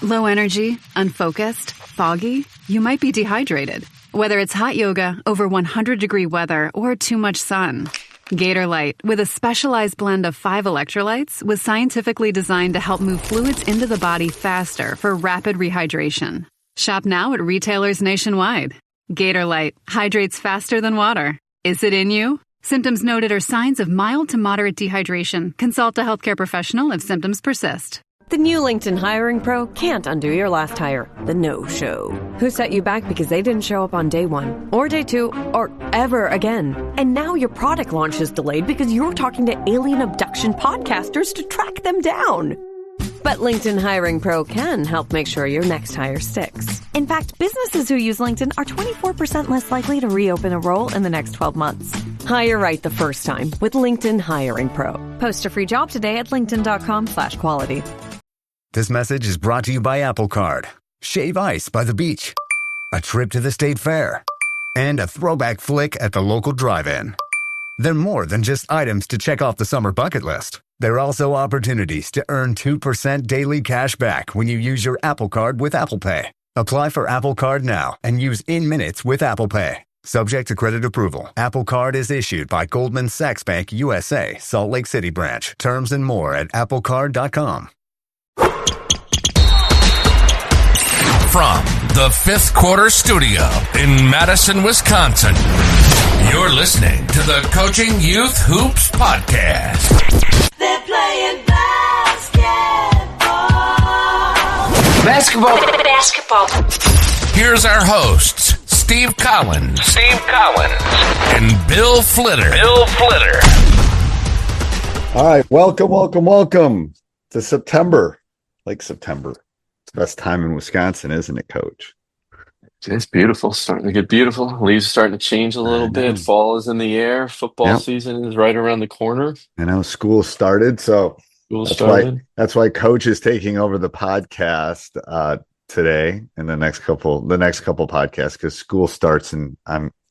Low energy, unfocused, foggy? You might be dehydrated. Whether it's hot yoga, over 100-degree weather, or too much sun. Gatorlight, with a specialized blend of 5 electrolytes, was scientifically designed to help move fluids into the body faster for rapid rehydration. Shop now at retailers nationwide. Gatorlight hydrates faster than water. Is it in you? Symptoms noted are signs of mild to moderate dehydration. Consult a healthcare professional if symptoms persist. The new LinkedIn Hiring Pro can't undo your last hire, the no-show. Who set you back because they didn't show up on day 1, or day 2, or ever again. And now your product launch is delayed because you're talking to alien abduction podcasters to track them down. But LinkedIn Hiring Pro can help make sure your next hire sticks. In fact, businesses who use LinkedIn are 24% less likely to reopen a role in the next 12 months. Hire right the first time with LinkedIn Hiring Pro. Post a free job today at linkedin.com/quality. This message is brought to you by Apple Card. Shave ice by the beach. A trip to the state fair. And a throwback flick at the local drive-in. They're more than just items to check off the summer bucket list. They're also opportunities to earn 2% daily cash back when you use your Apple Card with Apple Pay. Apply for Apple Card now and use in-minutes with Apple Pay. Subject to credit approval. Apple Card is issued by Goldman Sachs Bank USA, Salt Lake City branch. Terms and more at applecard.com. From the Fifth Quarter Studio in Madison, Wisconsin, you're listening to the Coaching Youth Hoops Podcast. They're playing basketball. Here's our hosts, Steve Collins, and Bill Flitter. All right, welcome to September. Like September. It's the best time in Wisconsin, isn't it, Coach? It's beautiful. Starting to get beautiful. Leaves starting to change a little bit. Fall is in the air. Football season is right around the corner. I know school started, so that's why Coach is taking over the podcast today and the next couple podcasts, because school starts, and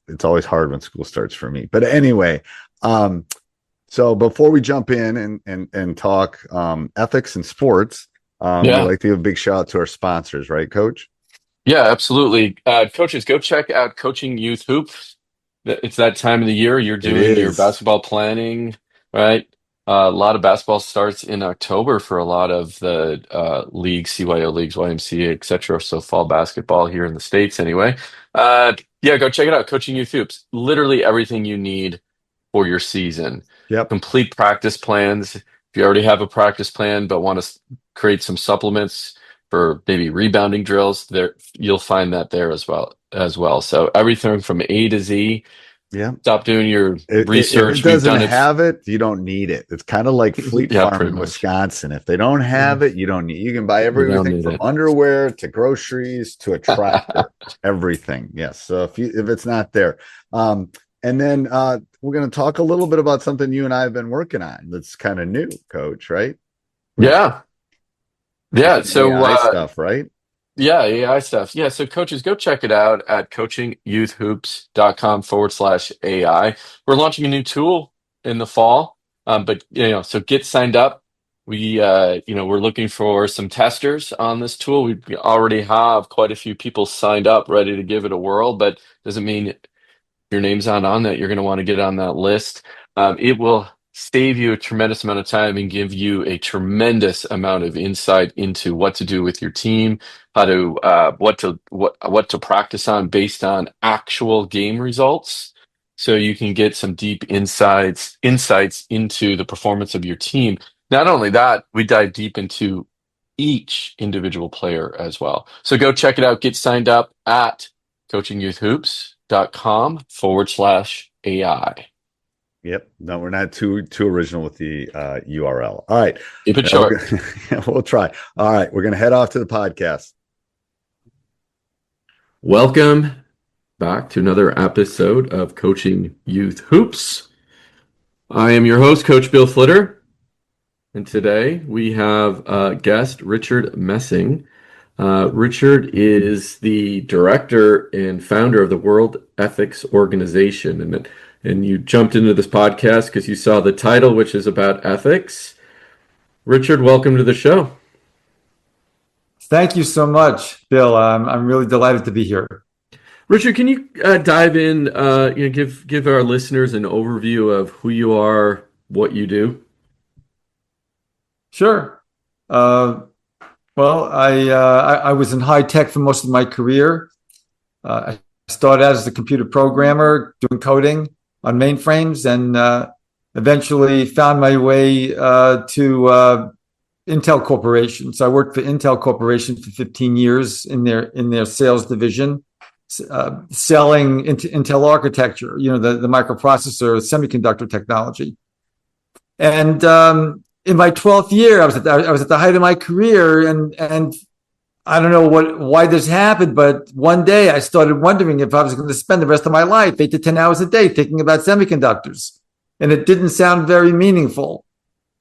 it's always hard when school starts for me. But anyway, so before we jump in and talk ethics and sports, I'd like to give a big shout out to our sponsors, right, Coach? Yeah, absolutely. Coaches, go check out Coaching Youth Hoops. It's that time of the year. You're doing your basketball planning, right? A lot of basketball starts in October for a lot of the leagues, CYO leagues, YMCA, etc. So fall basketball here in the States anyway. Go check it out. Coaching Youth Hoops. Literally everything you need for your season. Yep. Complete practice plans. If you already have a practice plan but want to create some supplements for maybe rebounding drills, there you'll find that there as well. So everything from A to Z. Yeah. Stop doing your research. If it doesn't have it, you don't need it. It's kind of like Fleet Farm in Wisconsin. If they don't have it, you don't need it. You can buy everything from underwear to groceries to a tractor, everything. Yes. So if it's not there. And then we're going to talk a little bit about something you and I have been working on that's kind of new, Coach, right? Yeah. So AI stuff, right? Yeah, AI stuff. Yeah. So coaches, go check it out at coachingyouthhoops.com/AI. We're launching a new tool in the fall. So get signed up. We're looking for some testers on this tool. We already have quite a few people signed up, ready to give it a whirl, but doesn't mean your name's not on that. You're going to want to get on that list. It will save you a tremendous amount of time and give you a tremendous amount of insight into what to do with your team, how to what to practice on based on actual game results, so you can get some deep insights into the performance of your team. Not only that, we dive deep into each individual player as well. So go check it out. Get signed up at coachingyouthhoops.com/AI. Yep. No, we're not too original with the URL. All right. Keep it short. We'll try. All right. We're going to head off to the podcast. Welcome back to another episode of Coaching Youth Hoops. I am your host, Coach Bill Flitter. And today we have guest Richard Messing. Richard is the director and founder of the World Ethics Organization. And you jumped into this podcast because you saw the title, which is about ethics. Richard, welcome to the show. Thank you so much, Bill. I'm really delighted to be here. Richard, can you dive in, give our listeners an overview of who you are, what you do? Sure. Well, I was in high tech for most of my career. I started out as a computer programmer doing coding on mainframes, and eventually found my way to Intel Corporation. So I worked for Intel Corporation for 15 years in their sales division, selling Intel architecture, the microprocessor semiconductor technology. And in my 12th year, I was at the height of my career, and I don't know why this happened, but one day I started wondering if I was going to spend the rest of my life 8 to 10 hours a day thinking about semiconductors, and it didn't sound very meaningful.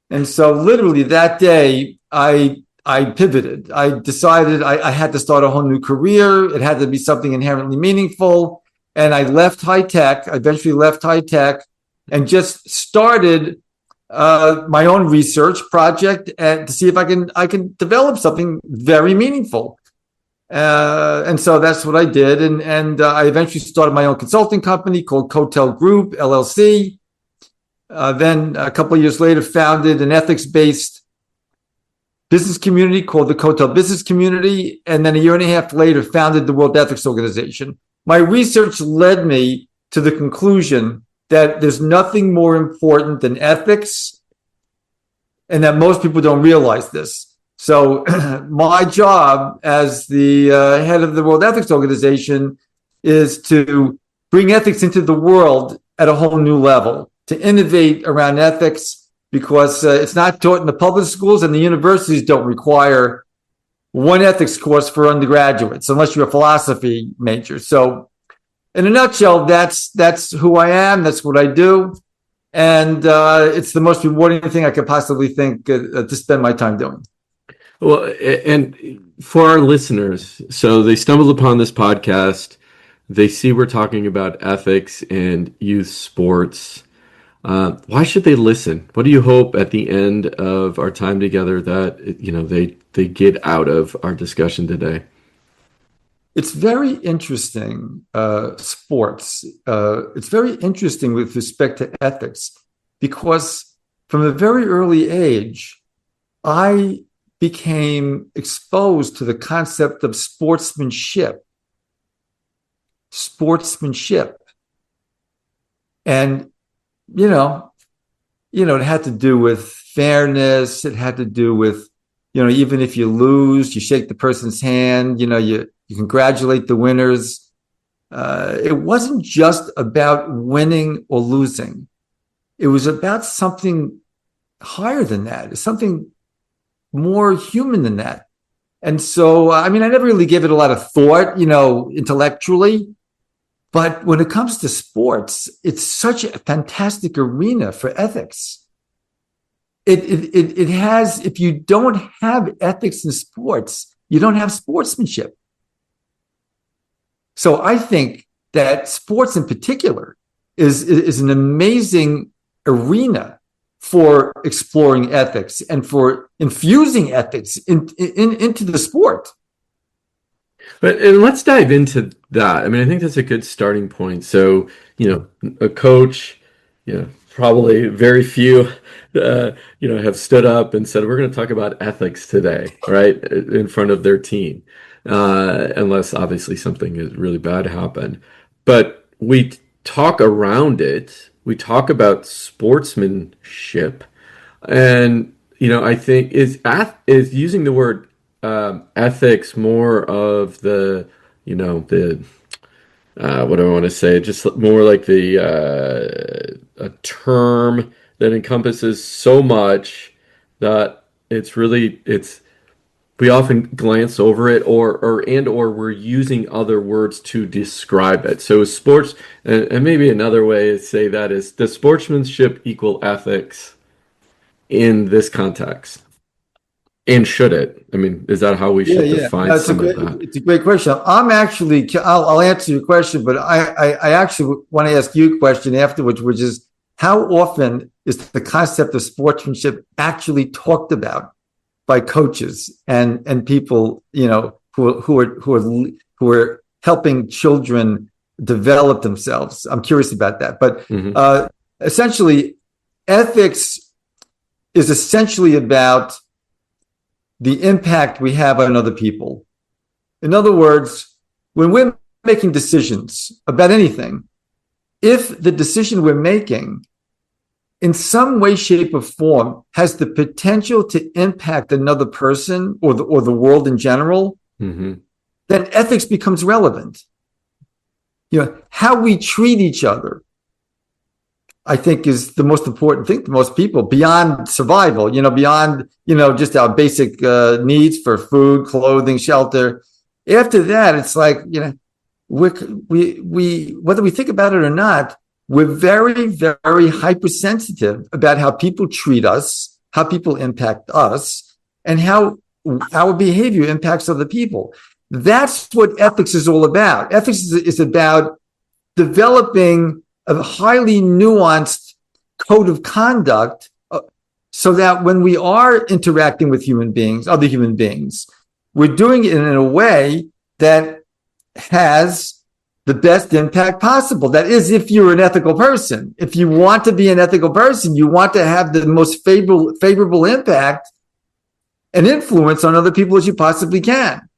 And so, literally that day, I pivoted. I decided I had to start a whole new career. It had to be something inherently meaningful, and I left high tech. I eventually left high tech and just started my own research project and to see if I can develop something very meaningful. And so that's what I did. And I eventually started my own consulting company called Cotel Group, LLC. Then a couple of years later, founded an ethics-based business community called the Cotel Business Community. And then a year and a half later, founded the World Ethics Organization. My research led me to the conclusion that there's nothing more important than ethics, and that most people don't realize this. So my job as the head of the World Ethics Organization is to bring ethics into the world at a whole new level, to innovate around ethics, because it's not taught in the public schools, and the universities don't require one ethics course for undergraduates unless you're a philosophy major. So in a nutshell, that's who I am. That's what I do. And it's the most rewarding thing I could possibly think to spend my time doing. Well, and for our listeners, so they stumbled upon this podcast, they see we're talking about ethics and youth sports. Why should they listen? What do you hope at the end of our time together that they get out of our discussion today? It's very interesting, sports. It's very interesting with respect to ethics, because from a very early age, I became exposed to the concept of sportsmanship. And, it had to do with fairness. It had to do with, even if you lose, you shake the person's hand, you congratulate the winners. It wasn't just about winning or losing. It was about something higher than that. It's something more human than that. And so, I never really gave it a lot of thought, intellectually. But when it comes to sports, it's such a fantastic arena for ethics. It has, if you don't have ethics in sports, you don't have sportsmanship. So I think that sports in particular is an amazing arena for exploring ethics and for infusing ethics into the sport. And let's dive into that. I think that's a good starting point. So, a coach, probably very few, have stood up and said, we're going to talk about ethics today, right, in front of their team. Unless obviously something is really bad happened. But we talk around it. We talk about sportsmanship. And, I think is using the word ethics more of the, what do I want to say? Just more like a term that encompasses so much that we often glance over it or we're using other words to describe it. So sports, and maybe another way to say that is, does sportsmanship equal ethics in this context? And should it? Is that how we should define some of that? It's a great question. I'll answer your question, but I actually want to ask you a question afterwards, which is, how often is the concept of sportsmanship actually talked about by coaches and people, who are helping children develop themselves. I'm curious about that. But essentially, ethics is essentially about the impact we have on other people. In other words, when we're making decisions about anything, if the decision we're making in some way, shape, or form has the potential to impact another person or the world in general, then ethics becomes relevant. How we treat each other, I think, is the most important thing to most people beyond survival, beyond, just our basic needs for food, clothing, shelter. After that, it's like, we whether we think about it or not, we're very, very hypersensitive about how people treat us, how people impact us, and how our behavior impacts other people. That's what ethics is all about. Ethics is about developing a highly nuanced code of conduct so that when we are interacting with other human beings, we're doing it in a way that has the best impact possible. That is, if you're an ethical person. If you want to be an ethical person, you want to have the most favorable impact and influence on other people as you possibly can.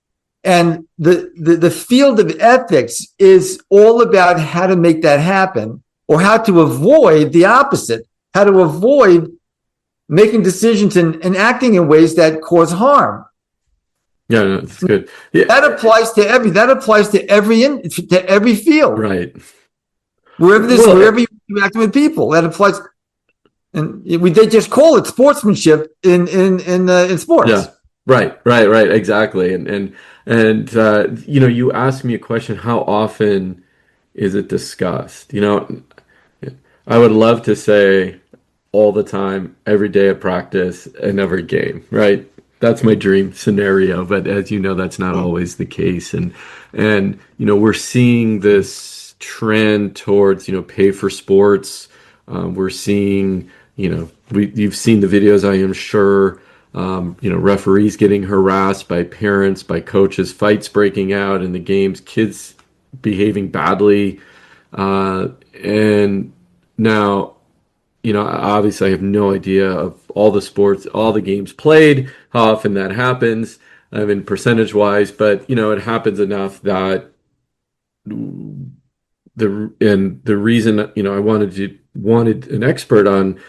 And the field of ethics is all about how to make that happen, or how to avoid the opposite, how to avoid making decisions and acting in ways that cause harm. Yeah, no, that's good. Yeah. That applies to every field, right? Wherever you interact with people, that applies. And they just call it sportsmanship in sports. Yeah, right, exactly. And you asked me a question: how often is it discussed? I would love to say all the time, every day at practice and every game, right? That's my dream scenario, but as you know, that's not always the case. And we're seeing this trend towards, pay for sports. We're seeing, you've seen the videos, I am sure, referees getting harassed by parents, by coaches, fights breaking out in the games, kids behaving badly. And now, obviously I have no idea of all the sports, all the games played, how often that happens, percentage wise, but it happens enough that the reason, I wanted an expert on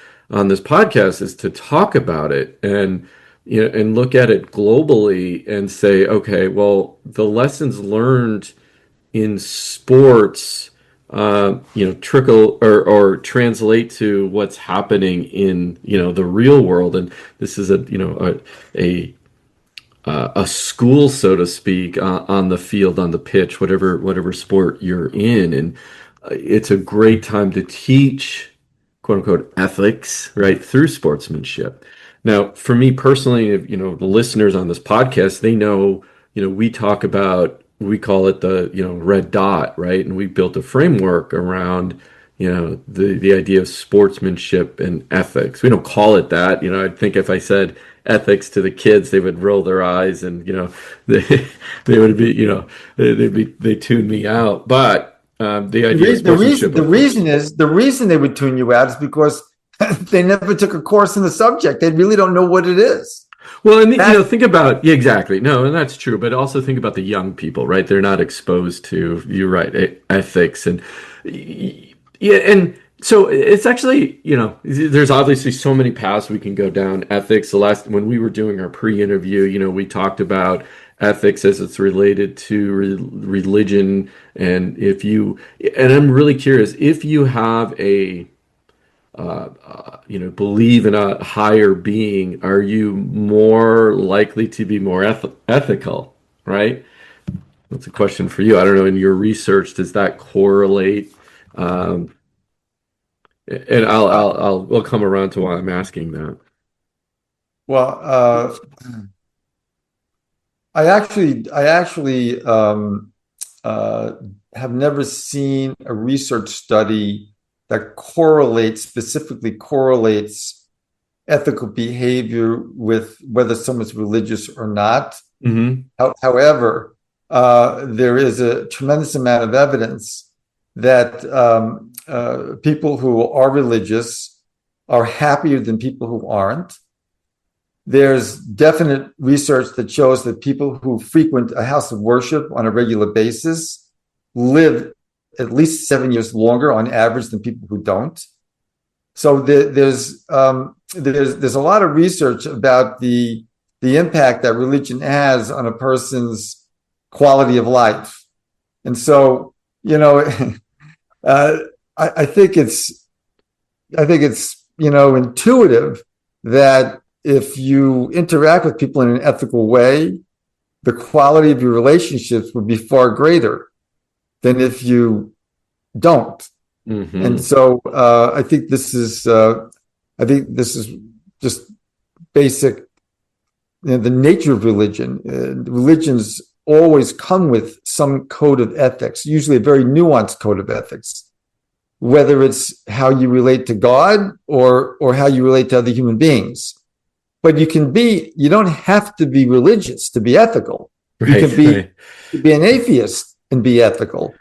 this podcast is to talk about it and look at it globally and say, okay, well, the lessons learned in sports trickle or translate to what's happening in the real world. And this is a school, so to speak, on the field, on the pitch, whatever sport you're in. And it's a great time to teach, quote unquote, ethics, right, through sportsmanship. Now, for me personally, the listeners on this podcast, they know, we talk about, we call it the, red dot, right? And we built a framework around, the idea of sportsmanship and ethics. We don't call it that. I think if I said ethics to the kids, they would roll their eyes and, they would be, they tune me out. But the idea of sportsmanship. The reason they would tune you out is because they never took a course in the subject. They really don't know what it is. Well, and think about, yeah, exactly. No, and that's true. But also think about the young people, right? They're not exposed to, you're right, ethics. And yeah, and so it's actually, there's obviously so many paths we can go down. Ethics, when we were doing our pre-interview, we talked about ethics as it's related to religion. And and I'm really curious, if you have a believe in a higher being, are you more likely to be more ethical, right? That's a question for you. I don't know, in your research, does that correlate? And we'll come around to why I'm asking that. Well, I actually have never seen a research study that specifically correlates ethical behavior with whether someone's religious or not. Mm-hmm. However, there is a tremendous amount of evidence that people who are religious are happier than people who aren't. There's definite research that shows that people who frequent a house of worship on a regular basis live at least 7 years longer on average than people who don't. So there's a lot of research about the impact that religion has on a person's quality of life. And so, I think it's intuitive that if you interact with people in an ethical way, the quality of your relationships would be far greater than if you don't. Mm-hmm. And so I think this is just basic, the nature of religion. Religions always come with some code of ethics, usually a very nuanced code of ethics, whether it's how you relate to God or how you relate to other human beings. But you don't have to be religious to be ethical. Right, you can be an atheist and be ethical.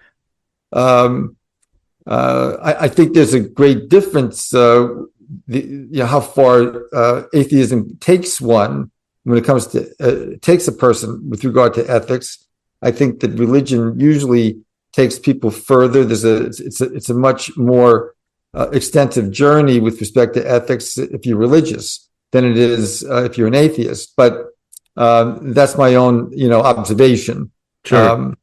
I think there's a great difference, how far atheism takes one when it comes to takes a person with regard to ethics. I think that religion usually takes people further. It's a much more extensive journey with respect to ethics if you're religious than it is if you're an atheist. But that's my own, observation. Sure.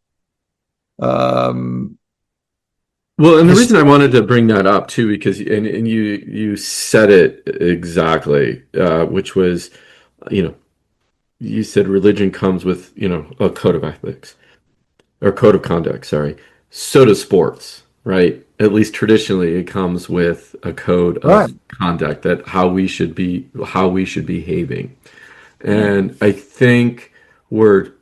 Well, and the reason I wanted to bring that up too, because and you said it exactly, which was, you said religion comes with, a code of ethics or code of conduct. Sorry. So does sports, right? At least traditionally, it comes with a code of conduct that how we should be behaving, and I think we're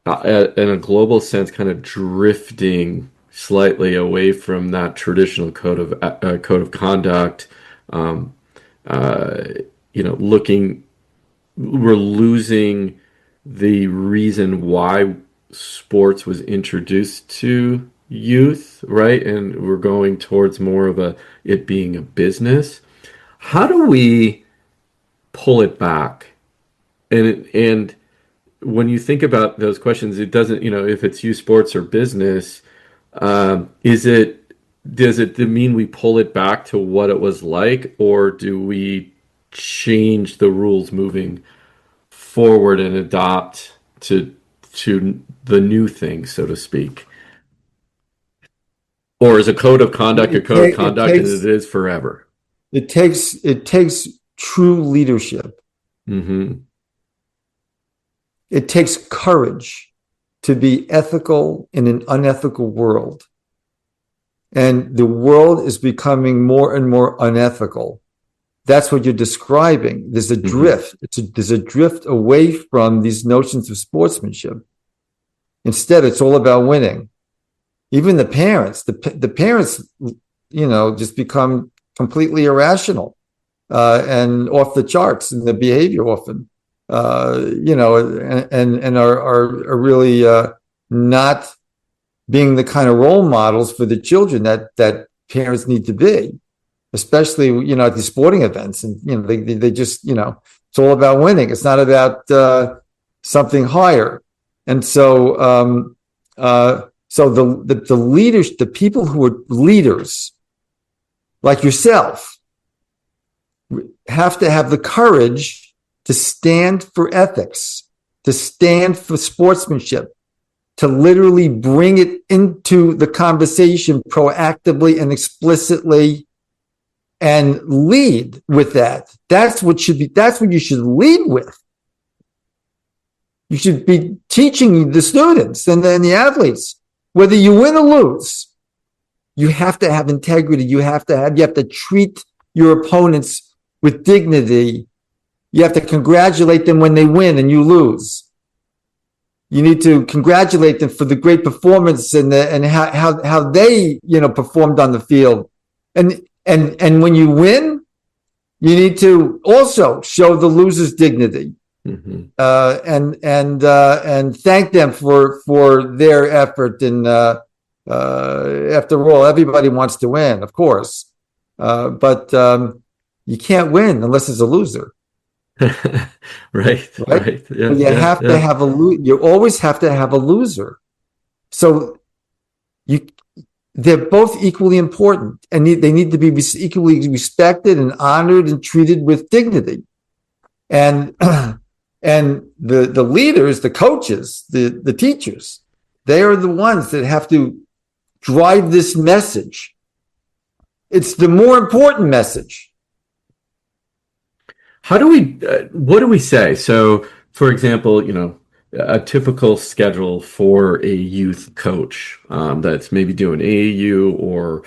in a global sense kind of drifting slightly away from that traditional code of conduct. We're losing the reason why sports was introduced to youth, right? And we're going towards more of it being a business. How do we pull it back? And when you think about those questions, it doesn't, if it's youth sports or business, does it mean we pull it back to what it was like, or do we change the rules moving forward and adopt to the new thing, so to speak? Or is a code of conduct a code of conduct and it is forever? It takes true leadership. Mm-hmm. It takes courage to be ethical in an unethical world. And the world is becoming more and more unethical. That's what you're describing. There's a drift. There's a drift away from these notions of sportsmanship. Instead, it's all about winning. Even the parents, just become completely irrational and off the charts in the behavior often. And are really not being the kind of role models for the children that parents need to be, especially, at these sporting events. And, they just, it's all about winning. It's not about something higher. And so, the leaders, the people who are leaders like yourself have to have the courage to stand for ethics, to stand for sportsmanship, to literally bring it into the conversation proactively and explicitly and lead with that. That's what you should lead with. You should be teaching the students and then the athletes, whether you win or lose, you have to have integrity. You have to treat your opponents with dignity. You have to congratulate them when they win and you lose. You need to congratulate them for the great performance and how they performed on the field. And when you win, you need to also show the losers dignity, and thank them for their effort. And after all, everybody wants to win, of course, but you can't win unless it's a loser. Right. Yeah, you have to have you always have to have a loser. So they're both equally important, and they need to be equally respected and honored and treated with dignity. And the leaders, the coaches, the teachers, they are the ones that have to drive this message. It's the more important message. What do we say? So, for example, a typical schedule for a youth coach that's maybe doing AAU or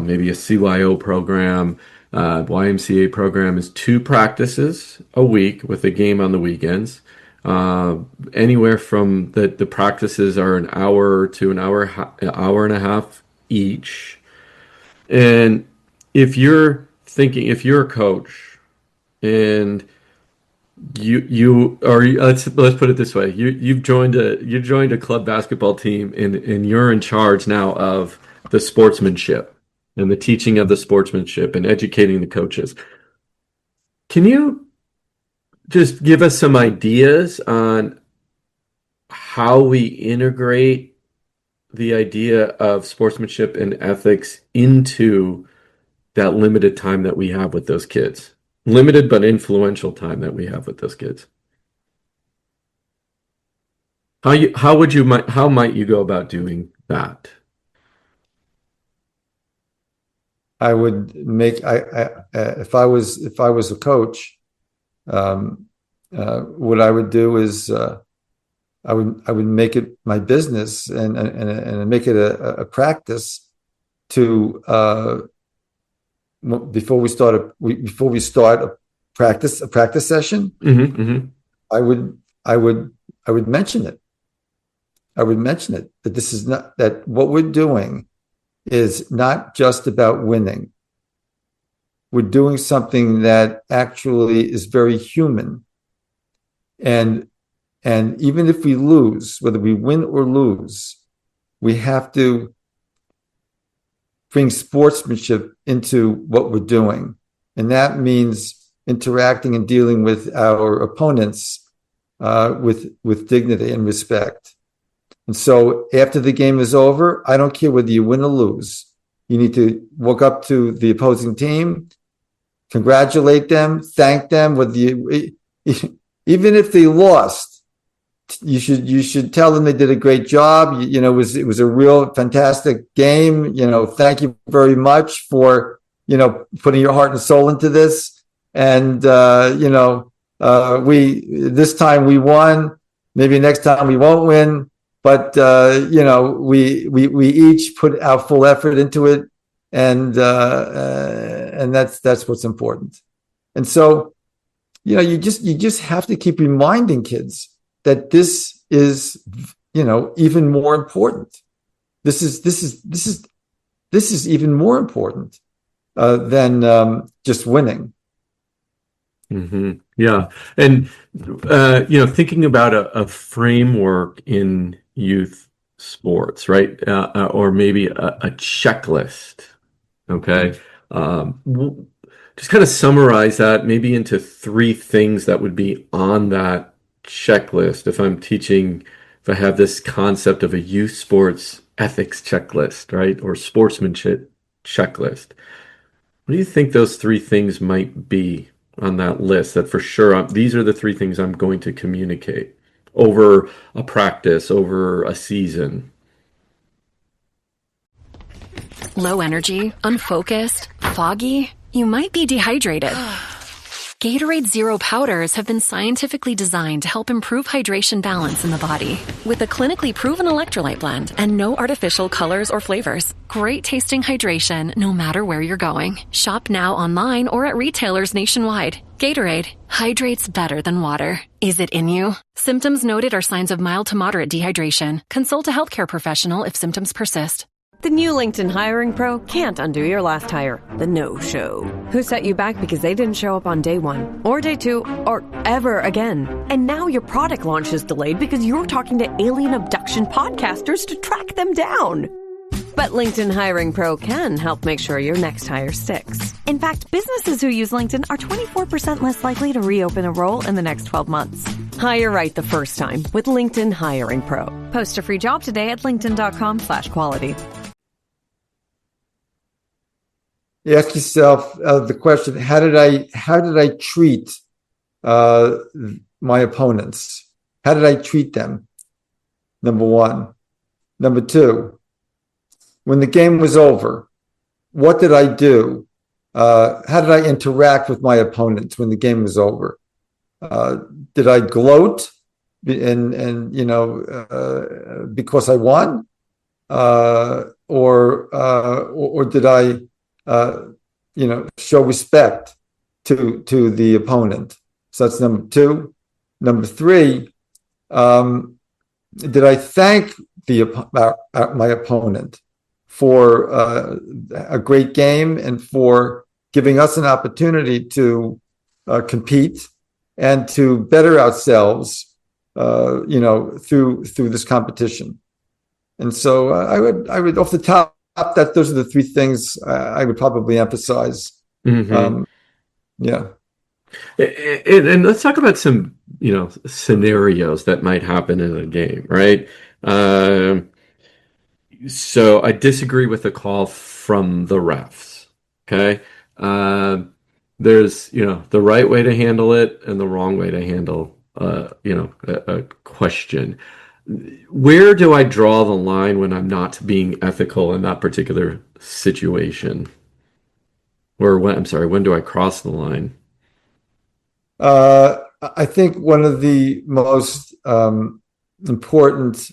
maybe a CYO program, YMCA program is 2 practices a week with a game on the weekends. Anywhere from the practices are an hour to an hour and a half each. And if you're a coach, and let's put it this way: you've joined a club basketball team, and you're in charge now of the sportsmanship and the teaching of the sportsmanship and educating the coaches. Can you just give us some ideas on how we integrate the idea of sportsmanship and ethics into that limited time that we have with those kids? Limited but influential time that we have with those kids. How might you go about doing that? I would make if I was a coach, what I would do is I would make it my business and make it a practice to before we start a practice session. I would mention it. I would mention it, that this is not, that what we're doing is not just about winning. We're doing something that actually is very human. And even if we lose, whether we win or lose, we have to bring sportsmanship into what we're doing. And that means interacting and dealing with our opponents with dignity and respect. And so after the game is over, I don't care whether you win or lose. You need to walk up to the opposing team, congratulate them, thank them. Even if they lost, you should tell them they did a great job. It was a real fantastic game. Thank you very much for putting your heart and soul into this. And this time we won. Maybe next time we won't win. But we each put our full effort into it, and that's what's important. And so, you just have to keep reminding kids that this is even more important. This is even more important than just winning. Mm-hmm. Yeah, and thinking about a framework in youth sports, right? Or maybe a checklist. Okay, just kind of summarize that maybe into 3 things that would be on that checklist. If I have this concept of a youth sports ethics checklist, right, or sportsmanship checklist, what do you think those 3 things might be on that list, that for sure these are the 3 things I'm going to communicate over a practice, over a season? Low energy, unfocused, foggy? You might be dehydrated. Gatorade Zero powders have been scientifically designed to help improve hydration balance in the body. With a clinically proven electrolyte blend and no artificial colors or flavors. Great tasting hydration no matter where you're going. Shop now online or at retailers nationwide. Gatorade hydrates better than water. Is it in you? Symptoms noted are signs of mild to moderate dehydration. Consult a healthcare professional if symptoms persist. The new LinkedIn Hiring Pro can't undo your last hire, the no-show. Who set you back because they didn't show up on day one, or day two, or ever again. And now your product launch is delayed because you're talking to alien abduction podcasters to track them down. But LinkedIn Hiring Pro can help make sure your next hire sticks. In fact, businesses who use LinkedIn are 24% less likely to reopen a role in the next 12 months. Hire right the first time with LinkedIn Hiring Pro. Post a free job today at linkedin.com/quality. You ask yourself the question: How did I treat my opponents? How did I treat them? Number one. Number two, when the game was over, what did I do? How did I interact with my opponents when the game was over? Did I gloat and because I won, or did I show respect to the opponent? So that's number two. Number three, did I thank my opponent for a great game and for giving us an opportunity to compete and to better ourselves, through this competition? And so I would off the top, that those are the three things I would probably emphasize. Mm-hmm. Yeah. And let's talk about some, scenarios that might happen in a game, right? So I disagree with the call from the refs. Okay. There's, the right way to handle it and the wrong way to handle, a question. Where do I draw the line when I'm not being ethical in that particular situation? Or when do I cross the line? I think one of the most important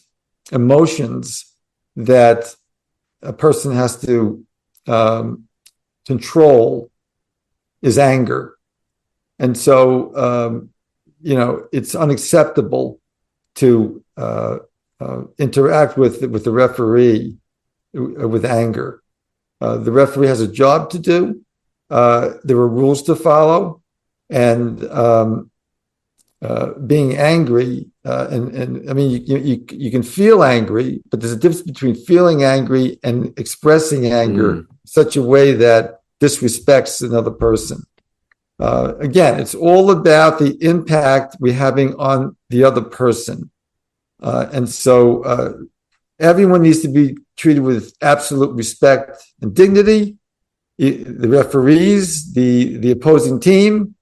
emotions that a person has to control is anger. And so, it's unacceptable to interact with the referee with anger. The referee has a job to do. There are rules to follow, and being angry. And I mean, you can feel angry, but there's a difference between feeling angry and expressing anger in such a way that disrespects another person. Again, it's all about the impact we're having on the other person. And so everyone needs to be treated with absolute respect and dignity. The referees, the opposing team,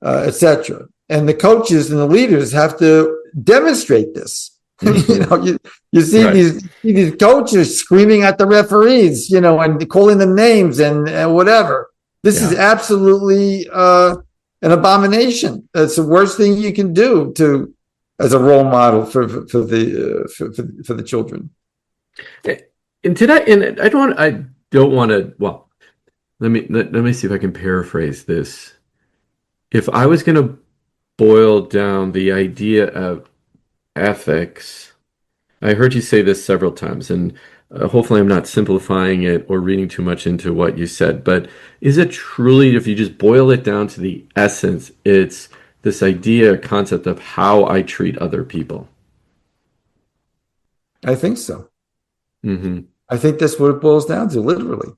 etc. And the coaches and the leaders have to demonstrate this. You see right. these coaches screaming at the referees, and calling them names and whatever. This is absolutely an abomination. It's the worst thing you can do as a role model for the children. And I don't want to. Well, let me see if I can paraphrase this. If I was going to boil down the idea of ethics, I heard you say this several times, and hopefully I'm not simplifying it or reading too much into what you said, but is it truly, if you just boil it down to the essence, it's this concept of how I treat other people? I think so. Mm-hmm. I think that's what it boils down to, literally.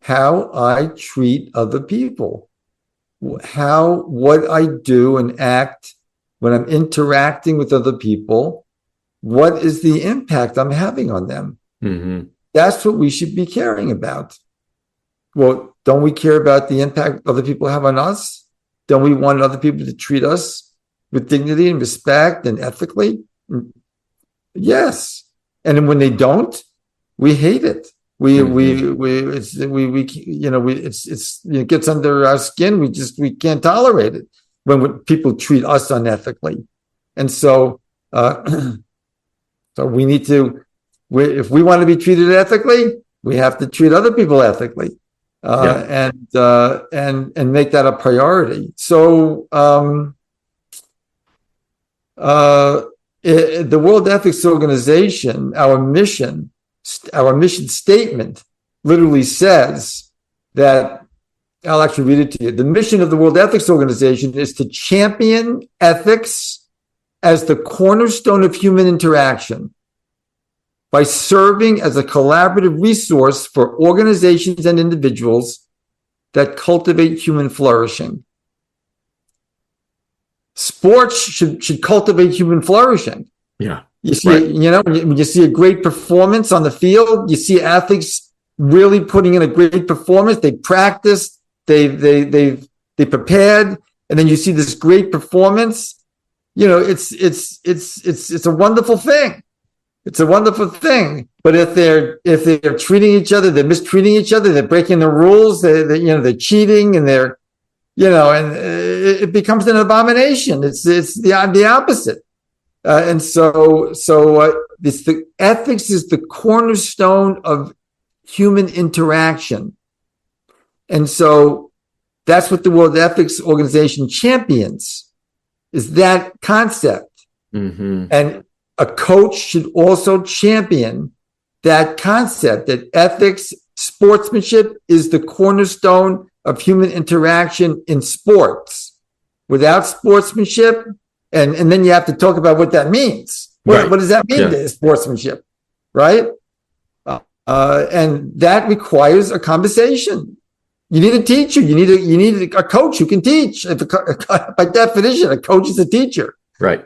How I treat other people. What I do and act when I'm interacting with other people, what is the impact I'm having on them? Mm-hmm. That's what we should be caring about. Well, don't we care about the impact other people have on us? Don't we want other people to treat us with dignity and respect and ethically? Yes. And when they don't, we hate it. It gets under our skin. We can't tolerate it when people treat us unethically. And so, so we need to, if we want to be treated ethically, we have to treat other people ethically, and make that a priority. So, the World Ethics Organization, our mission our mission statement literally says that, I'll actually read it to you. The mission of the World Ethics Organization is to champion ethics as the cornerstone of human interaction by serving as a collaborative resource for organizations and individuals that cultivate human flourishing. Sports should cultivate human flourishing. Yeah. You see, when you see a great performance on the field, you see athletes really putting in a great performance. They practiced, they prepared, and then you see this great performance. It's a wonderful thing. It's a wonderful thing. But if they're treating each other, they're mistreating each other, they're breaking the rules, they're cheating, and and it becomes an abomination. It's the opposite. And so the ethics is the cornerstone of human interaction. And so that's what the World Ethics Organization champions, is that concept. Mm-hmm. And a coach should also champion that concept, that ethics, sportsmanship is the cornerstone of human interaction in sports. Without sportsmanship, and then you have to talk about what that means. What does that mean, sportsmanship, right? And that requires a conversation. You need a teacher. You need a coach who can teach. By definition, a coach is a teacher. Right.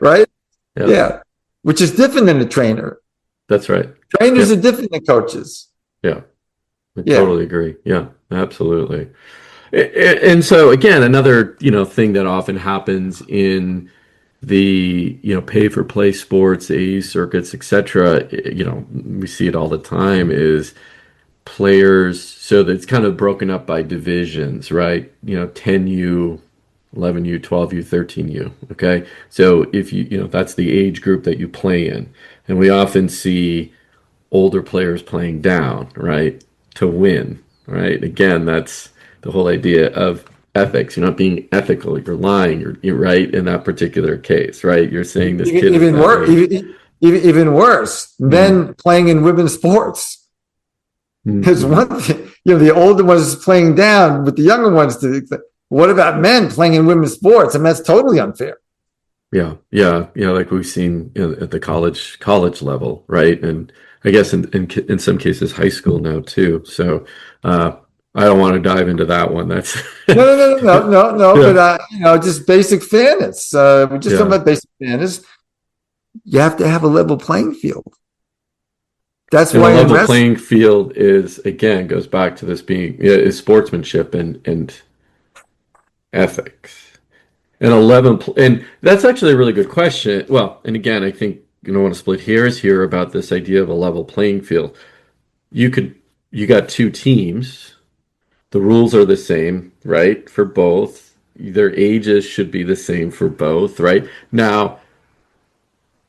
Yeah. Which is different than a trainer. That's right. Trainers are different than coaches. Yeah. I totally agree. Yeah, absolutely. And so again, another, thing that often happens in the, pay for play sports, AE circuits, etc., we see it all the time, is players, so that it's kind of broken up by divisions, right? 10U, 11U, 12U, 13U. Okay. So if that's the age group that you play in. And we often see older players playing down, right, to win, right? Again, that's the whole idea of ethics. You're not being ethical. You're lying. You're right in that particular case, right? You're saying this kid even worse. Even worse, men playing in women's sports. There's one thing, the older ones playing down with the younger ones. What about men playing in women's sports? I mean, that's totally unfair. Yeah. Like we've seen at the college level, right? And I guess in some cases high school now too. So I don't want to dive into that one. That's no. Yeah. But just basic fairness. We're just talking about basic fairness. You have to have a level playing field. That's why a level playing field goes back to this being is sportsmanship and ethics. And that's actually a really good question. Well, and again, I think want to split hairs here about this idea of a level playing field. You got two teams. The rules are the same, right, for both. Their ages should be the same for both, right? Now,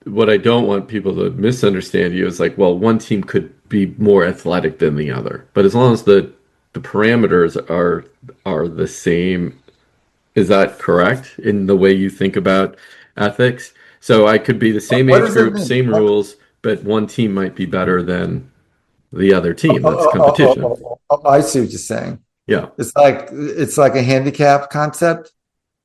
what I don't want people to misunderstand you is like, well, one team could be more athletic than the other. But as long as the parameters are the same, is that correct in the way you think about ethics? So I could be the same age group, same rules, but one team might be better than the other team. That's competition. I see what you're saying. Yeah. It's like a handicap concept.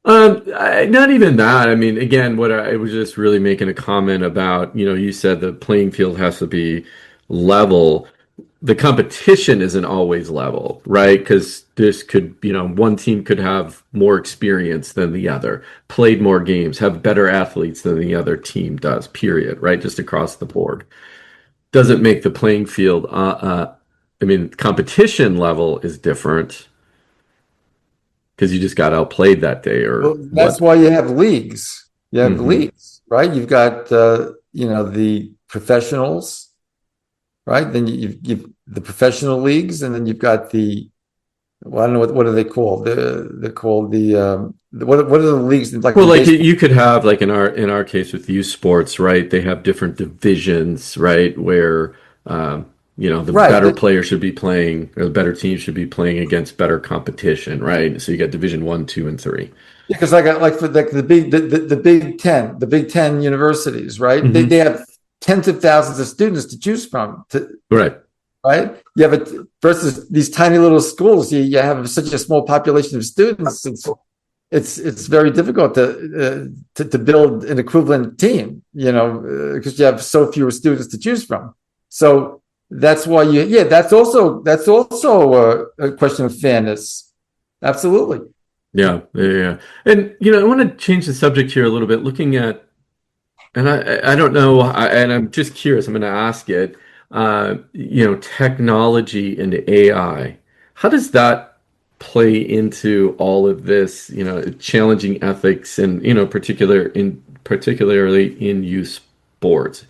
Not even that. I mean, again, what I was just really making a comment about, you said the playing field has to be level. The competition isn't always level, right? Because this could, one team could have more experience than the other, played more games, have better athletes than the other team does, period, right? Just across the board. Doesn't make the playing field, competition level is different because you just got outplayed that day, that's why you have leagues. You have leagues, right? You've got the professionals, right? Then you've the professional leagues, and then you've got I don't know what are they called? They're called what are the leagues like? Well, like you could have like in our case with youth sports, right? They have different divisions, right? Where better players should be playing, or the better teams should be playing against better competition, right? So you got Division 1, 2, and 3. Yeah, because for the Big Ten universities, right? Mm-hmm. They have tens of thousands of students to choose from. Right. Right. You have it versus these tiny little schools. You have such a small population of students. It's very difficult to build an equivalent team, because you have so few students to choose from. So that's why that's also a question of fairness. Absolutely. Yeah. And I want to change the subject here a little bit, looking at, and I don't know, and I'm just curious. I'm going to ask it. Technology and AI. How does that play into all of this, challenging ethics and, particularly in youth sports?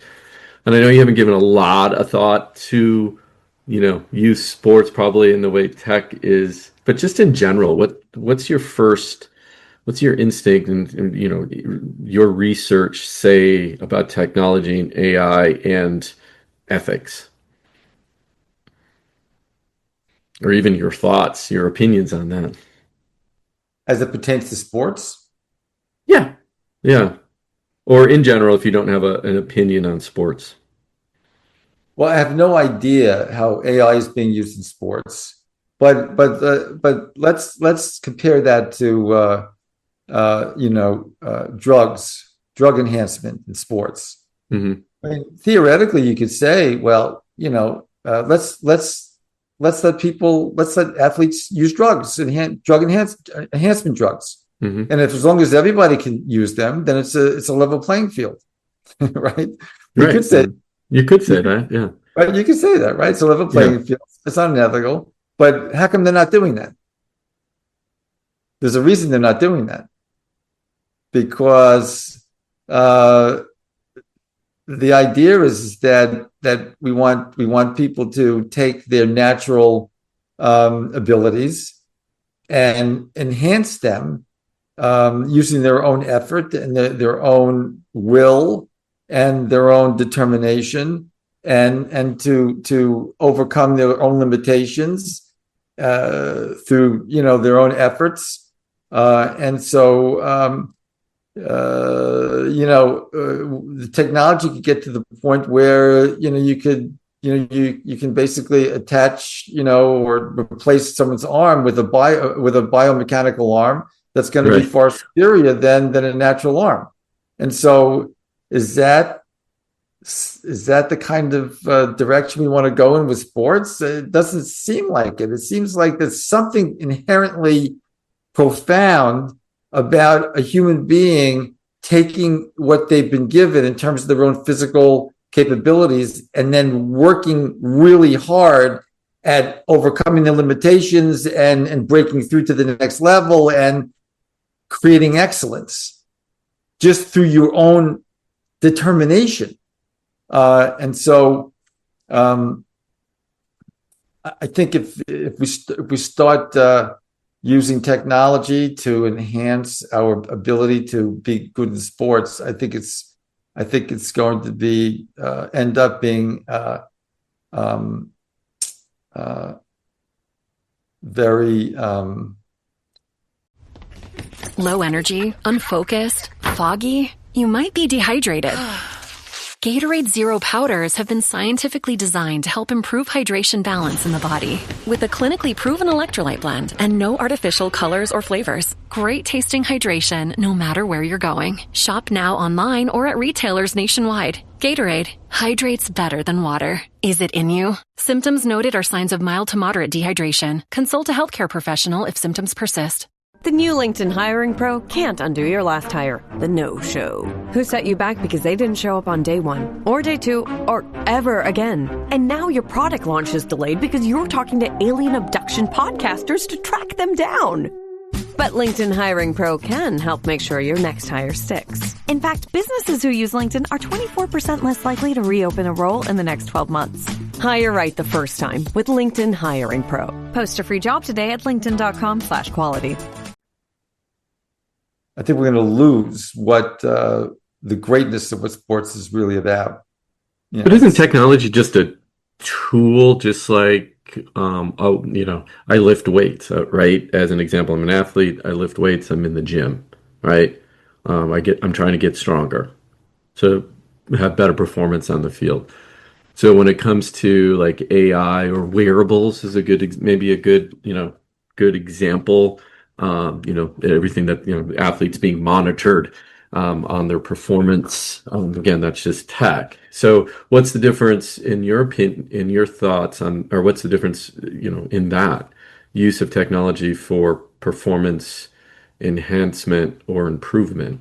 And I know you haven't given a lot of thought to, youth sports probably in the way tech is, but just in general, what's your instinct and your research say about technology and AI and ethics? Or even your thoughts, your opinions on that. As it pertains to sports? Yeah. Or in general, if you don't have an opinion on sports. Well, I have no idea how AI is being used in sports, but let's compare that to drug enhancement in sports. Mm-hmm. I mean, theoretically, you could say, well, let's let athletes use drugs, enhancement drugs. Mm-hmm. And as long as everybody can use them, then it's a level playing field, right? You could say that, yeah. Right, you could say that, right? It's a level playing field. It's not unethical, but how come they're not doing that? There's a reason they're not doing that, because the idea is that we want people to take their natural abilities and enhance them using their own effort and their own will and their own determination, and to overcome their own limitations through their own efforts, and so. The technology could get to the point where you can basically attach or replace someone's arm with a biomechanical arm that's going to be far superior than a natural arm. And so is that the kind of direction we want to go in with sports? It doesn't seem like it. It seems like there's something inherently profound about a human being taking what they've been given in terms of their own physical capabilities and then working really hard at overcoming the limitations and breaking through to the next level and creating excellence just through your own determination. And so I think if we start using technology to enhance our ability to be good in sports, I think it's going to be end up being very Low energy, unfocused, foggy. You might be dehydrated. Gatorade Zero powders have been scientifically designed to help improve hydration balance in the body. With a clinically proven electrolyte blend and no artificial colors or flavors. Great tasting hydration no matter where you're going. Shop now online or at retailers nationwide. Gatorade hydrates better than water. Is it in you? Symptoms noted are signs of mild to moderate dehydration. Consult a healthcare professional if symptoms persist. The new LinkedIn hiring pro can't undo your last hire, the no-show. Who set you back because they didn't show up on day one, or day two, or ever again. And now your product launch is delayed because you're talking to alien abduction podcasters to track them down. But LinkedIn Hiring Pro can help make sure your next hire sticks. In fact, businesses who use LinkedIn are 24% less likely to reopen a role in the next 12 months. Hire right the first time with LinkedIn Hiring Pro. Post a free job today at linkedin.com/quality. I think we're going to lose what the greatness of what sports is really about. But isn't technology just a tool, just like, I lift weights, right? As an example, I'm an athlete. I lift weights. I'm in the gym, right? I'm trying to get stronger. So have better performance on the field. So when it comes to like AI or wearables is maybe a good, good example. Everything that, athletes being monitored on their performance. Again, that's just tech. So what's the difference in your opinion, in your thoughts on, or what's the difference, in that use of technology for performance enhancement or improvement?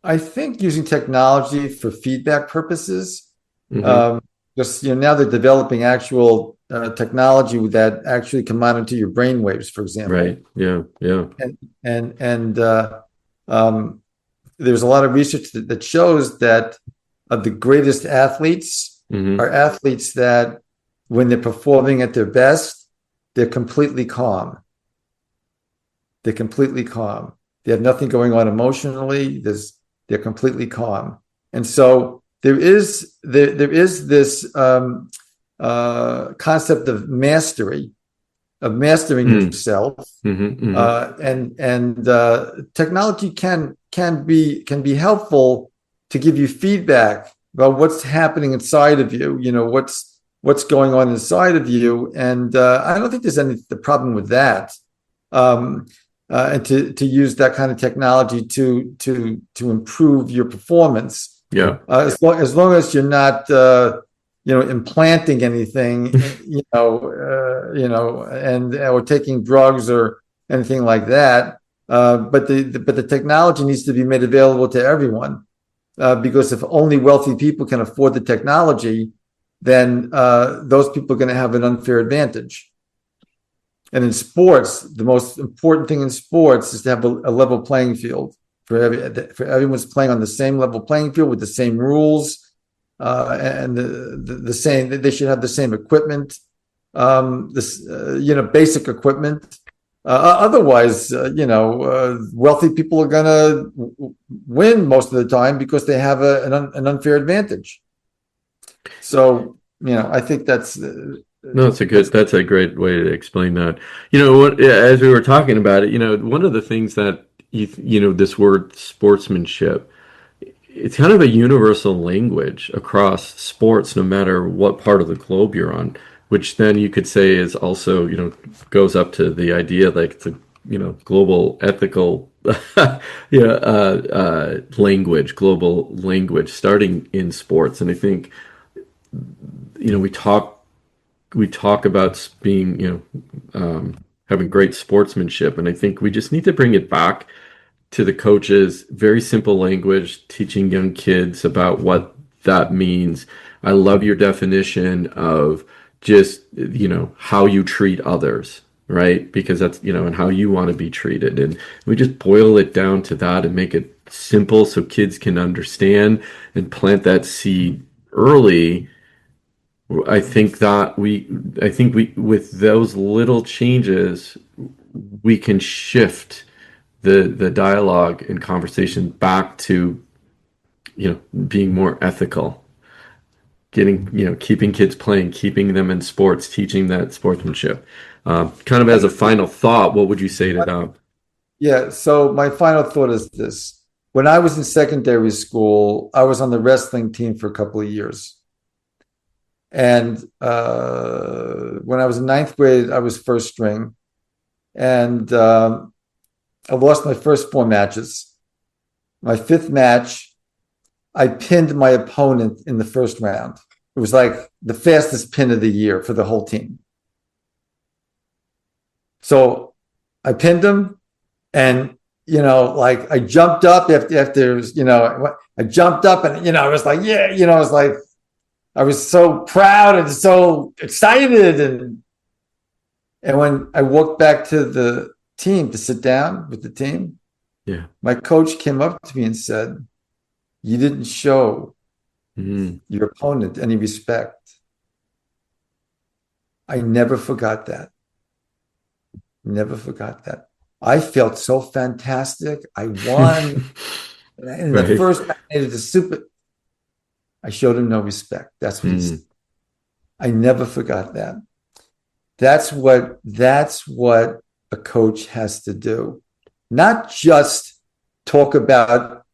I think using technology for feedback purposes, Mm-hmm. just now they're developing actual technology that actually can monitor your brain waves, for example. Right. Yeah. Yeah. And there's a lot of research that shows that the greatest athletes Mm-hmm. are athletes that, when they're performing at their best, they're completely calm. They're completely calm. They have nothing going on emotionally. They're completely calm. And so there is this concept of mastery, of mastering yourself, and technology can be helpful to give you feedback about what's happening inside of you. What's going on inside of you, and I don't think there's any problem with that. And to use that kind of technology to improve your performance. Yeah. As long as you're not implanting anything, and or taking drugs or anything like that. But the technology needs to be made available to everyone, because if only wealthy people can afford the technology, then those people are going to have an unfair advantage. And in sports, the most important thing in sports is to have a level playing field for everyone's playing on the same level playing field with the same rules, and the same. They should have the same equipment, basic equipment. Otherwise, wealthy people are going to win most of the time because they have an unfair advantage. So, I think that's. No, that's a great way to explain that. As we were talking about it, one of the things that, this word sportsmanship, it's kind of a universal language across sports, no matter what part of the globe you're on, which then you could say is also, goes up to the idea like the, global ethical, language, global language starting in sports. And I think, we talk about being, having great sportsmanship. And I think we just need to bring it back to the coaches, very simple language, teaching young kids about what that means. I love your definition of just, how you treat others, right? Because that's, and how you want to be treated. And we just boil it down to that and make it simple so kids can understand and plant that seed early. I think with those little changes, we can shift the dialogue and conversation back to, being more ethical, keeping kids playing, keeping them in sports, teaching that sportsmanship. Kind of as a final thought, what would you say to that? Yeah. So my final thought is this: when I was in secondary school, I was on the wrestling team for a couple of years. And when I was in ninth grade, I was first string. And I lost my first 4 matches. My 5th match, I pinned my opponent in the first round. It was like the fastest pin of the year for the whole team. So I pinned him, and I jumped up after I jumped up, and I was like, yeah, I was like, I was so proud and so excited, and when I walked back to the team to sit down with the team, yeah, my coach came up to me and said, "You didn't show your opponent any respect." I never forgot that. Never forgot that. I felt so fantastic. I won. And the first I made it a super. I showed him no respect. That's what he said. I never forgot that. That's what a coach has to do. Not just talk about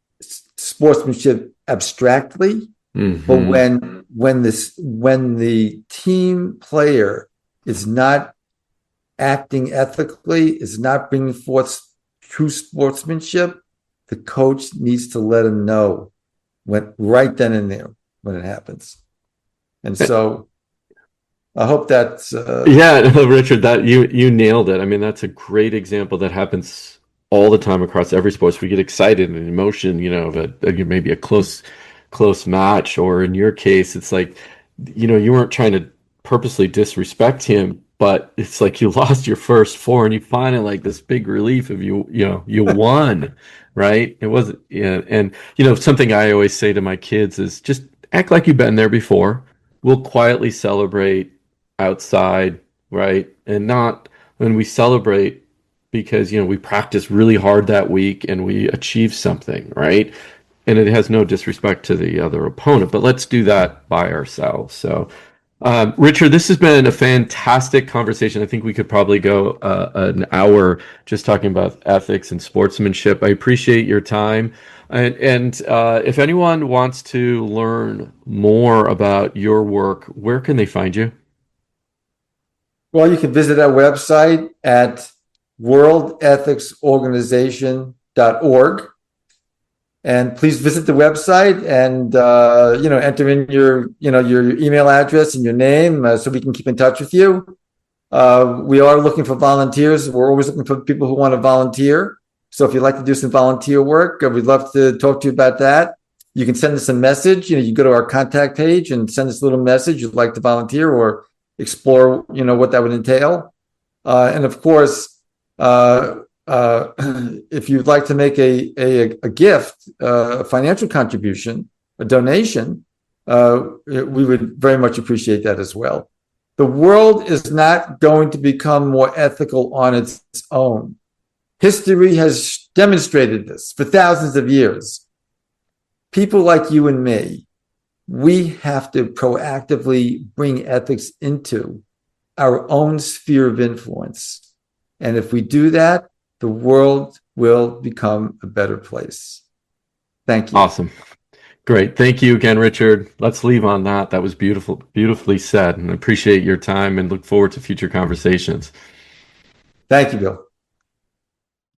sportsmanship abstractly, but when the team player is not acting ethically, is not bringing forth true sportsmanship, the coach needs to let him know right then and there when it happens. And so I hope that's Richard, that you nailed it. I mean, that's a great example that happens all the time across every sports. We get excited and emotion, of maybe a close match, or in your case, it's like, you weren't trying to purposely disrespect him, but it's like you lost your first four and you find it like this big relief of you won, right? It wasn't, and something I always say to my kids is just act like you've been there before. We'll quietly celebrate outside, right? And not when we celebrate because, we practiced really hard that week and we achieved something, right? And it has no disrespect to the other opponent, but let's do that by ourselves. So, Richard, this has been a fantastic conversation. I think we could probably go an hour just talking about ethics and sportsmanship. I appreciate your time. And if anyone wants to learn more about your work, where can they find you? Well, you can visit our website at worldethicsorganization.org. And please visit the website and enter in your email address and your name so we can keep in touch with you. We are looking for volunteers. We're always looking for people who want to volunteer. So if you'd like to do some volunteer work, we'd love to talk to you about that. You can send us a message. You go to our contact page and send us a little message you'd like to volunteer or explore, what that would entail. And of course, if you'd like to make a gift, a financial contribution, a donation, we would very much appreciate that as well. The world is not going to become more ethical on its own. History has demonstrated this for thousands of years. People like you and me, we have to proactively bring ethics into our own sphere of influence. And if we do that, the world will become a better place. Thank you. Awesome. Great. Thank you again, Richard. Let's leave on that. That was beautifully said, and I appreciate your time and look forward to future conversations. Thank you, Bill.